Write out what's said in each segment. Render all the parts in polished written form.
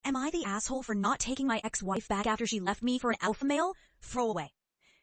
Am I the asshole for not taking my ex-wife back after she left me for an alpha male? Throw away.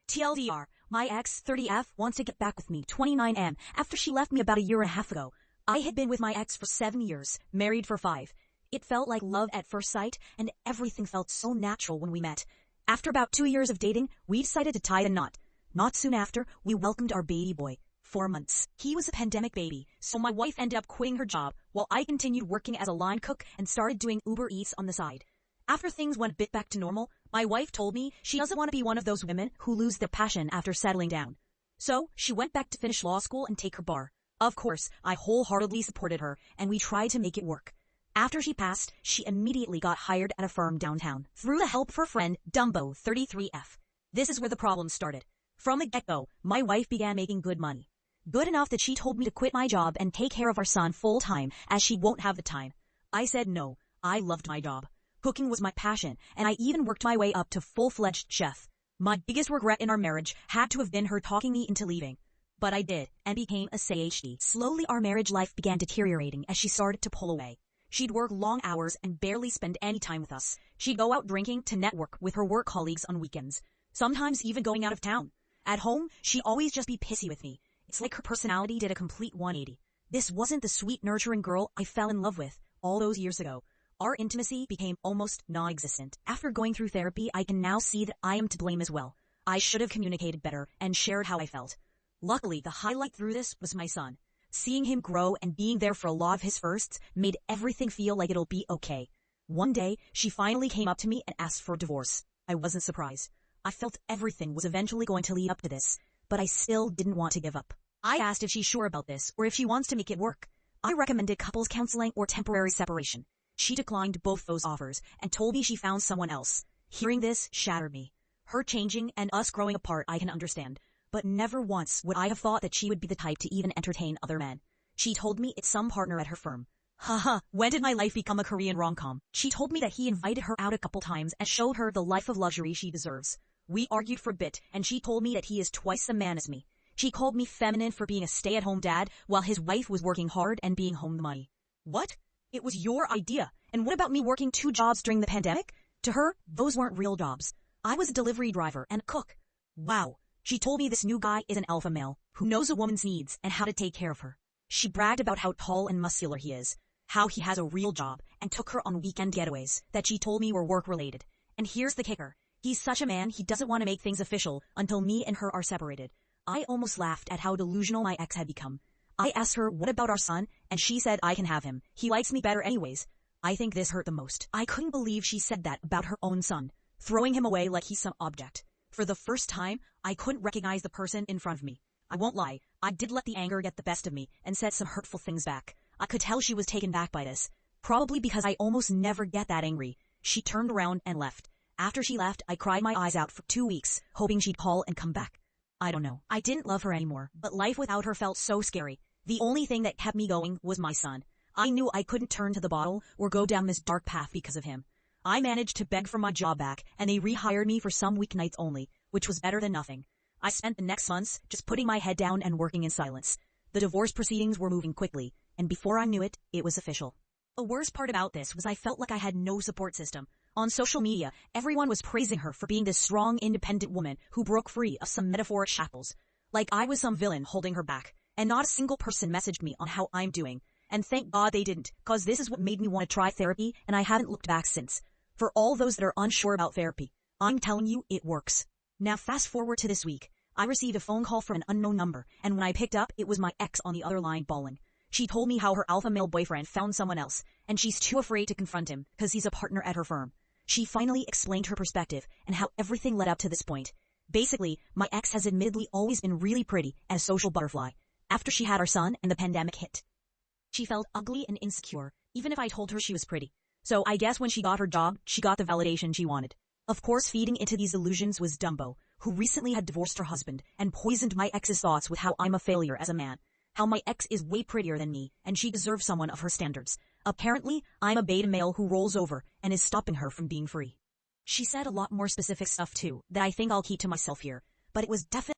TLDR, my ex, 30F, wants to get back with me, 29M, after she left me about a year and a half ago. I had been with my ex for 7 years, married for 5. It felt like love at first sight, and everything felt so natural when we met. After about 2 years of dating, we decided to tie the knot. Not soon after, we welcomed our baby boy. 4 months. He was a pandemic baby, so my wife ended up quitting her job, while I continued working as a line cook and started doing Uber Eats on the side. After things went a bit back to normal, my wife told me she doesn't want to be one of those women who lose their passion after settling down. So, she went back to finish law school and take her bar. Of course, I wholeheartedly supported her, and we tried to make it work. After she passed, she immediately got hired at a firm downtown, through the help of her friend, Dumbo, 33F. This is where the problem started. From the get-go, my wife began making good money. Good enough that she told me to quit my job and take care of our son full-time, as she won't have the time. I said no. I loved my job. Cooking was my passion, and I even worked my way up to full-fledged chef. My biggest regret in our marriage had to have been her talking me into leaving. But I did, and became a CHD. Slowly our marriage life began deteriorating as she started to pull away. She'd work long hours and barely spend any time with us. She'd go out drinking to network with her work colleagues on weekends, sometimes even going out of town. At home, she'd always just be pissy with me. It's like her personality did a complete 180. This wasn't the sweet, nurturing girl I fell in love with all those years ago. Our intimacy became almost non-existent. After going through therapy, I can now see that I am to blame as well. I should have communicated better and shared how I felt. Luckily, the highlight through this was my son. Seeing him grow and being there for a lot of his firsts made everything feel like it'll be okay. One day, she finally came up to me and asked for a divorce. I wasn't surprised. I felt everything was eventually going to lead up to this, but I still didn't want to give up. I asked if she's sure about this or if she wants to make it work. I recommended couples counseling or temporary separation. She declined both those offers and told me she found someone else. Hearing this shattered me. Her changing and us growing apart I can understand, but never once would I have thought that she would be the type to even entertain other men. She told me it's some partner at her firm. Haha, when did my life become a Korean rom-com? She told me that he invited her out a couple times and showed her the life of luxury she deserves. We argued for a bit, and she told me that he is twice the man as me. She called me feminine for being a stay-at-home dad while his wife was working hard and being home the money. What? It was your idea. And what about me working 2 jobs during the pandemic? To her, those weren't real jobs. I was a delivery driver and a cook. Wow. She told me this new guy is an alpha male who knows a woman's needs and how to take care of her. She bragged about how tall and muscular he is, how he has a real job, and took her on weekend getaways that she told me were work-related. And here's the kicker. He's such a man he doesn't want to make things official until me and her are separated. I almost laughed at how delusional my ex had become. I asked her what about our son, and she said I can have him. He likes me better anyways. I think this hurt the most. I couldn't believe she said that about her own son, throwing him away like he's some object. For the first time, I couldn't recognize the person in front of me. I won't lie, I did let the anger get the best of me and said some hurtful things back. I could tell she was taken back by this. Probably because I almost never get that angry. She turned around and left. After she left, I cried my eyes out for 2 weeks, hoping she'd call and come back. I don't know. I didn't love her anymore, but life without her felt so scary. The only thing that kept me going was my son. I knew I couldn't turn to the bottle or go down this dark path because of him. I managed to beg for my job back, and they rehired me for some weeknights only, which was better than nothing. I spent the next months just putting my head down and working in silence. The divorce proceedings were moving quickly, and before I knew it, it was official. The worst part about this was I felt like I had no support system. On social media, everyone was praising her for being this strong, independent woman who broke free of some metaphoric shackles. Like I was some villain holding her back. And not a single person messaged me on how I'm doing. And thank God they didn't, cause this is what made me want to try therapy, and I haven't looked back since. For all those that are unsure about therapy, I'm telling you, it works. Now fast forward to this week. I received a phone call from an unknown number, and when I picked up, it was my ex on the other line bawling. She told me how her alpha male boyfriend found someone else, and she's too afraid to confront him, cause he's a partner at her firm. She finally explained her perspective, and how everything led up to this point. Basically, my ex has admittedly always been really pretty and a social butterfly. After she had our son and the pandemic hit, she felt ugly and insecure, even if I told her she was pretty. So I guess when she got her job, she got the validation she wanted. Of course, feeding into these illusions was Dumbo, who recently had divorced her husband and poisoned my ex's thoughts with how I'm a failure as a man. How my ex is way prettier than me, and she deserves someone of her standards. Apparently, I'm a beta male who rolls over and is stopping her from being free. She said a lot more specific stuff too, that I think I'll keep to myself here, but it was definitely